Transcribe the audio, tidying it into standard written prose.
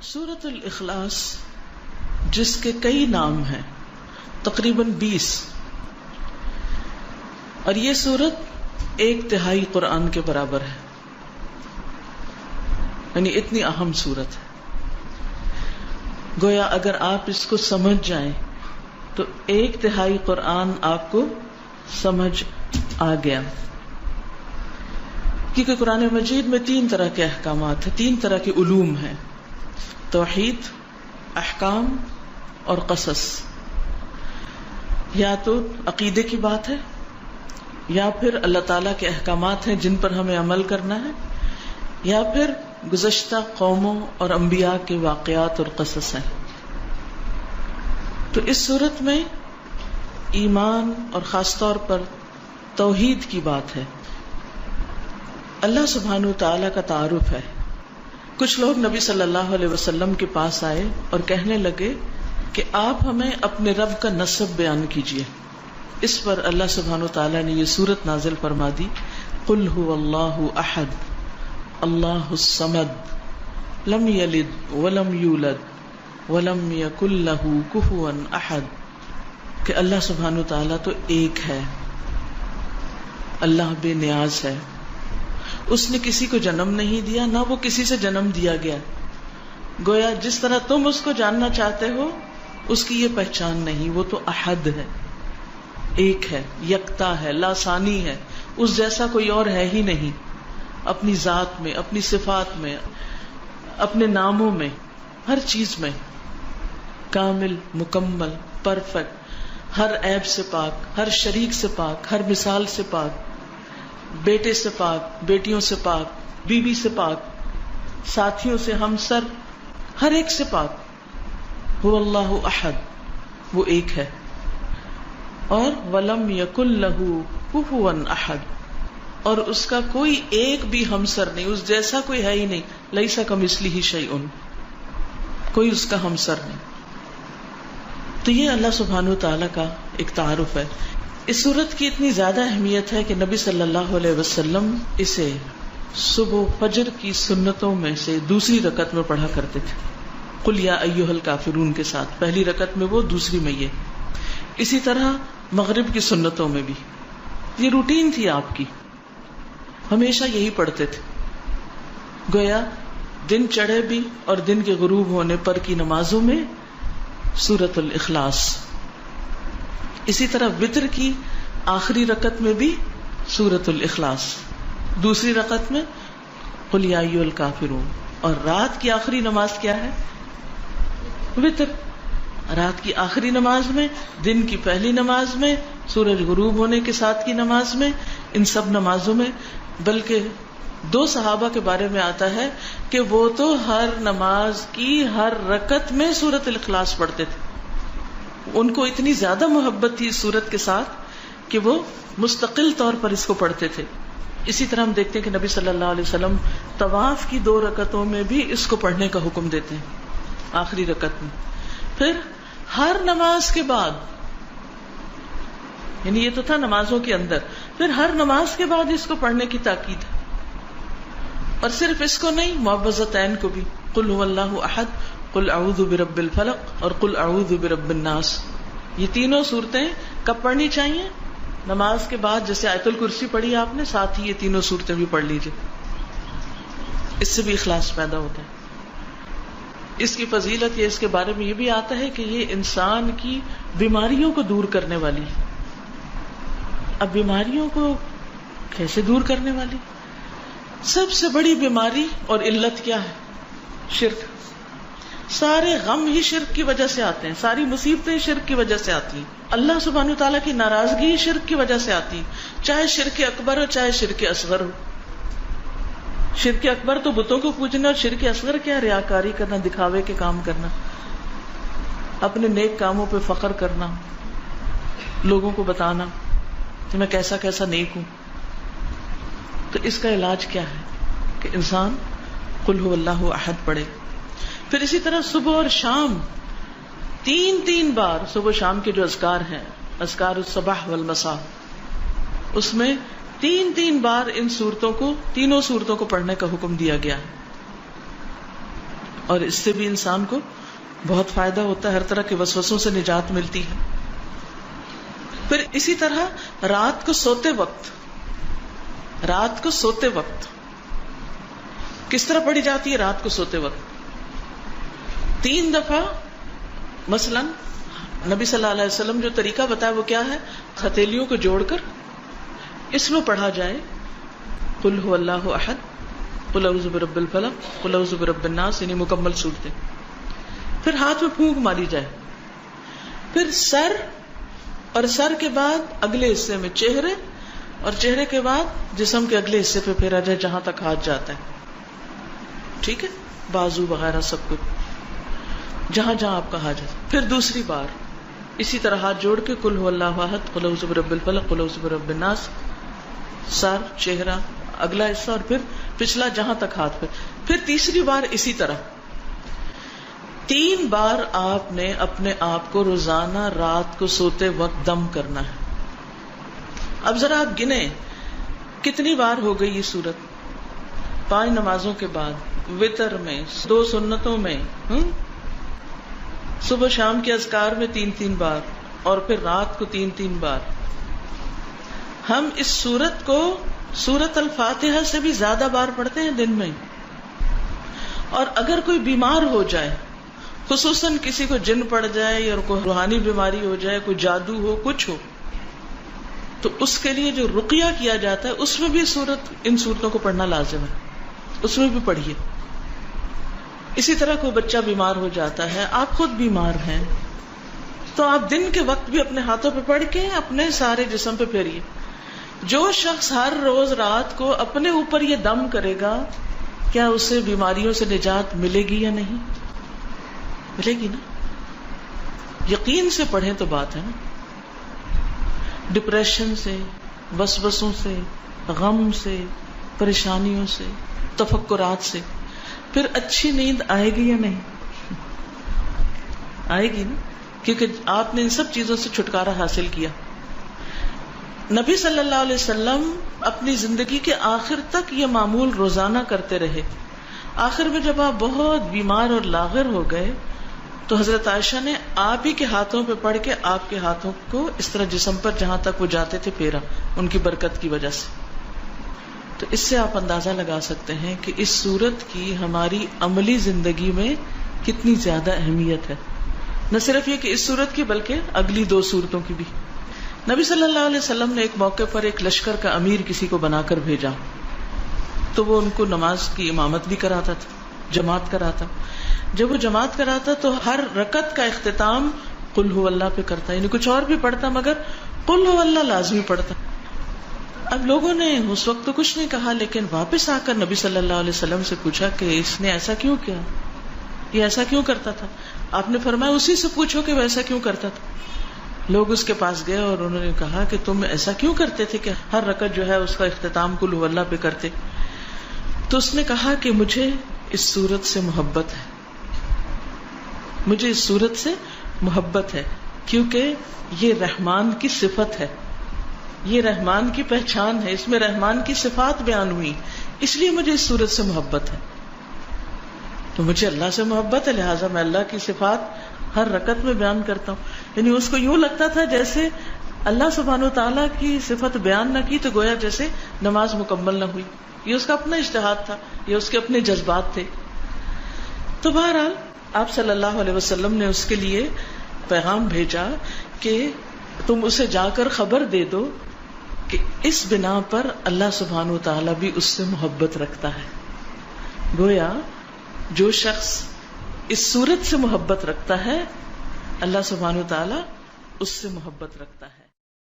سورۃ الاخلاص جس کے کئی نام ہیں، تقریباً 20، اور یہ سورت 1/3 قرآن کے برابر ہے، یعنی اتنی اہم سورت ہے۔ گویا اگر آپ اس کو سمجھ جائیں تو 1/3 قرآن آپ کو سمجھ آ گیا، کیونکہ قرآن مجید میں 3 طرح کے احکامات ہیں، 3 طرح کے علوم ہیں: توحید، احکام اور قصص۔ یا تو عقیدے کی بات ہے، یا پھر اللہ تعالیٰ کے احکامات ہیں جن پر ہمیں عمل کرنا ہے، یا پھر گزشتہ قوموں اور انبیاء کے واقعات اور قصص ہیں۔ تو اس صورت میں ایمان اور خاص طور پر توحید کی بات ہے، اللہ سبحانہ وتعالیٰ کا تعارف ہے۔ کچھ لوگ نبی صلی اللہ علیہ وسلم کے پاس آئے اور کہنے لگے کہ آپ ہمیں اپنے رب کا نسب بیان کیجیے۔ اس پر اللہ سبحانہ وتعالیٰ نے یہ سورت نازل فرما دی: قل هو اللہ احد اللہ الصمد لم یلد ولم یولد ولم یکن لہ کفوا احد، کہ اللہ سبحانہ وتعالیٰ تو ایک ہے، اللہ بے نیاز ہے، اس نے کسی کو جنم نہیں دیا، نہ وہ کسی سے جنم دیا گیا۔ گویا جس طرح تم اس کو جاننا چاہتے ہو، اس کی یہ پہچان نہیں، وہ تو احد ہے، ایک ہے، یکتا ہے، لاثانی ہے، اس جیسا کوئی اور ہے ہی نہیں، اپنی ذات میں، اپنی صفات میں، اپنے ناموں میں، ہر چیز میں کامل، مکمل، پرفیکٹ، ہر عیب سے پاک، ہر شریک سے پاک، ہر مثال سے پاک، بیٹے سے پاک، بیٹیوں سے پاک، بیوی سے پاک، ساتھیوں سے، ہمسر، ہر ایک سے پاک۔ هو اللہ احد، وہ ایک ہے، اور ولم یکن لہ کفوا احد، اور اس کا کوئی ایک بھی ہمسر نہیں، اس جیسا کوئی ہے ہی نہیں، لیس کمثلہ شیء، کوئی اس کا ہمسر نہیں۔ تو یہ اللہ سبحانہ وتعالیٰ کا ایک تعارف ہے۔ اس سورت کی اتنی زیادہ اہمیت ہے کہ نبی صلی اللہ علیہ وسلم اسے صبح فجر کی سنتوں میں سے دوسری رکعت میں پڑھا کرتے تھے، قل یا ایھا الکافرون کے ساتھ، پہلی رکعت میں وہ، دوسری میں یہ۔ اسی طرح مغرب کی سنتوں میں بھی یہ روٹین تھی آپ کی، ہمیشہ یہی پڑھتے تھے۔ گویا دن چڑھے بھی اور دن کے غروب ہونے پر کی نمازوں میں سورۃ الاخلاص، اسی طرح وتر کی آخری رکعت میں بھی سورۃ الاخلاص، دوسری رکعت میں قل یا ایھا الکافرون، اور رات کی آخری نماز کیا ہے؟ وتر۔ رات کی آخری نماز میں، دن کی پہلی نماز میں، سورج غروب ہونے کے ساتھ کی نماز میں، ان سب نمازوں میں۔ بلکہ 2 صحابہ کے بارے میں آتا ہے کہ وہ تو ہر نماز کی ہر رکعت میں سورۃ الاخلاص پڑھتے تھے، ان کو اتنی زیادہ محبت تھی اس سورت کے ساتھ کہ وہ مستقل طور پر اس کو پڑھتے تھے۔ اسی طرح ہم دیکھتے ہیں کہ نبی صلی اللہ علیہ وسلم طواف کی 2 رکعتوں میں بھی اس کو پڑھنے کا حکم دیتے ہیں، آخری رکعت میں۔ پھر ہر نماز کے بعد، یعنی یہ تو تھا نمازوں کے اندر، پھر ہر نماز کے بعد اس کو پڑھنے کی تاکید ہے۔ اور صرف اس کو نہیں، معوذتین کو بھی، قل هو اللہ احد، قل اعوذ برب الفلق اور قل اعوذ برب الناس، یہ تینوں صورتیں کب پڑھنی چاہیے؟ نماز کے بعد، جیسے آیت الکرسی پڑھی آپ نے، ساتھ ہی یہ تینوں صورتیں بھی پڑھ لیجیے، اس سے بھی اخلاص پیدا ہوتا ہے۔ اس کی فضیلت یہ، اس کے بارے میں یہ بھی آتا ہے کہ یہ انسان کی بیماریوں کو دور کرنے والی ہے۔ اب بیماریوں کو کیسے دور کرنے والی؟ سب سے بڑی بیماری اور علت کیا ہے؟ شرک۔ سارے غم ہی شرک کی وجہ سے آتے ہیں، ساری مصیبتیں شرک کی وجہ سے آتی ہیں، اللہ سبحانہ وتعالیٰ کی ناراضگی شرک کی وجہ سے آتی، چاہے شرک اکبر ہو چاہے شرک اصغر ہو۔ شرک اکبر تو بتوں کو پوجنا، اور شرک اصغر کیا؟ ریاکاری کرنا، دکھاوے کے کام کرنا، اپنے نیک کاموں پہ فخر کرنا، لوگوں کو بتانا کہ میں کیسا کیسا نیک ہوں۔ تو اس کا علاج کیا ہے کہ انسان قل هو اللہ احد پڑھے۔ پھر اسی طرح صبح اور شام 3 بار، صبح شام کے جو اذکار ہیں، اذکار الصباح والمساء، اس میں 3 بار ان صورتوں کو، تینوں صورتوں کو پڑھنے کا حکم دیا گیا ہے۔ اور اس سے بھی انسان کو بہت فائدہ ہوتا ہے، ہر طرح کے وسوسوں سے نجات ملتی ہے. پھر اسی طرح رات کو سوتے وقت کس طرح پڑھی جاتی ہے؟ رات کو سوتے وقت 3 دفعہ. مثلا نبی صلی اللہ علیہ وسلم جو طریقہ بتایا وہ کیا ہے؟ ہتھیلیوں کو جوڑ کر اس میں پڑھا جائے قل هو اللہ احد، قل اعوذ برب الفلق، قل اعوذ برب الناس، یعنی مکمل صورتیں. پھر ہاتھ میں پھونک ماری جائے. پھر سر، اور سر کے بعد اگلے حصے میں چہرے، اور چہرے کے بعد جسم کے اگلے حصے پہ پھیرا جائے جہاں تک ہاتھ جاتا ہے. ٹھیک ہے، بازو وغیرہ سب کچھ جہاں جہاں آپ کا ہاتھ جاتا. پھر دوسری بار اسی طرح ہاتھ جوڑ کے قل هو اللہ احد، قل اعوذ برب الفلق، قل اعوذ برب الناس، سر، چہرہ، اگلا حصہ، اور پھر پچھلا جہاں تک ہاتھ پہ. پھر تیسری بار اسی طرح 3 بار آپ نے اپنے آپ کو روزانہ رات کو سوتے وقت دم کرنا ہے. اب ذرا آپ گنیں کتنی بار ہو گئی یہ صورت؟ 5 نمازوں کے بعد، وتر میں، 2 سنتوں میں، صبح شام کے اذکار میں 3 بار، اور پھر رات کو 3 بار. ہم اس سورت کو سورت الفاتحہ سے بھی زیادہ بار پڑھتے ہیں دن میں. اور اگر کوئی بیمار ہو جائے، خصوصاً کسی کو جن پڑ جائے یا کوئی روحانی بیماری ہو جائے، کوئی جادو ہو، کچھ ہو، تو اس کے لیے جو رقیہ کیا جاتا ہے اس میں بھی ان صورتوں کو پڑھنا لازم ہے، اس میں بھی پڑھیے. اسی طرح کوئی بچہ بیمار ہو جاتا ہے، آپ خود بیمار ہیں، تو آپ دن کے وقت بھی اپنے ہاتھوں پہ پڑھ کے اپنے سارے جسم پہ پھیریے. جو شخص ہر روز رات کو اپنے اوپر یہ دم کرے گا، کیا اسے بیماریوں سے نجات ملے گی یا نہیں؟ ملے گی نا. یقین سے پڑھیں تو بات ہے نا. ڈپریشن سے، وسوسوں سے، غم سے، پریشانیوں سے، تفکرات سے پھر اچھی نیند آئے گی یا نہیں؟ آئے گی نا، کیونکہ آپ نے ان سب چیزوں سے چھٹکارا حاصل کیا. نبی صلی اللہ علیہ وسلم اپنی زندگی کے آخر تک یہ معمول روزانہ کرتے رہے. آخر میں جب آپ بہت بیمار اور لاغر ہو گئے تو حضرت عائشہ نے آپ ہی کے ہاتھوں پہ پڑھ کے آپ کے ہاتھوں کو اس طرح جسم پر جہاں تک وہ جاتے تھے پھیرا، ان کی برکت کی وجہ سے. تو اس سے آپ اندازہ لگا سکتے ہیں کہ اس سورت کی ہماری عملی زندگی میں کتنی زیادہ اہمیت ہے. نہ صرف یہ کہ اس سورت کی بلکہ اگلی 2 سورتوں کی بھی. نبی صلی اللہ علیہ وسلم نے ایک موقع پر ایک لشکر کا امیر کسی کو بنا کر بھیجا، تو وہ ان کو نماز کی امامت بھی کراتا تھا، جماعت کراتا. جب وہ جماعت کراتا تو ہر رکعت کا اختتام قل هو اللہ پہ کرتا، یعنی کچھ اور بھی پڑھتا مگر قل هو اللہ لازمی پڑھتا. اب لوگوں نے اس وقت تو کچھ نہیں کہا، لیکن واپس آ کر نبی صلی اللہ علیہ وسلم سے پوچھا کہ اس نے ایسا کیوں کیا، یہ ایسا کیوں کرتا تھا؟ آپ نے فرمایا اسی سے پوچھو کہ وہ ایسا کیوں کرتا تھا. لوگ اس کے پاس گئے اور انہوں نے کہا کہ تم ایسا کیوں کرتے تھے کہ ہر رکعت جو ہے اس کا اختتام قل هو اللہ پہ کرتے؟ تو اس نے کہا کہ مجھے اس سورت سے محبت ہے، مجھے اس سورت سے محبت ہے، کیونکہ یہ رحمان کی صفت ہے، یہ رحمان کی پہچان ہے، اس میں رحمان کی صفات بیان ہوئی، اس لیے مجھے اس سورت سے محبت ہے. تو مجھے اللہ سے محبت ہے، لہٰذا میں اللہ کی صفات ہر رکعت میں بیان کرتا ہوں. یعنی اس کو یوں لگتا تھا جیسے اللہ سبحانہ وتعالیٰ کی صفت بیان نہ کی تو گویا جیسے نماز مکمل نہ ہوئی. یہ اس کا اپنا اجتہاد تھا، یہ اس کے اپنے جذبات تھے. تو بہرحال آپ صلی اللہ علیہ وسلم نے اس کے لیے پیغام بھیجا کہ تم اسے جا کر خبر دے دو کہ اس بنا پر اللہ سبحانہ وتعالیٰ بھی اس سے محبت رکھتا ہے. گویا جو شخص اس صورت سے محبت رکھتا ہے اللہ سبحانہ وتعالیٰ اس سے محبت رکھتا ہے.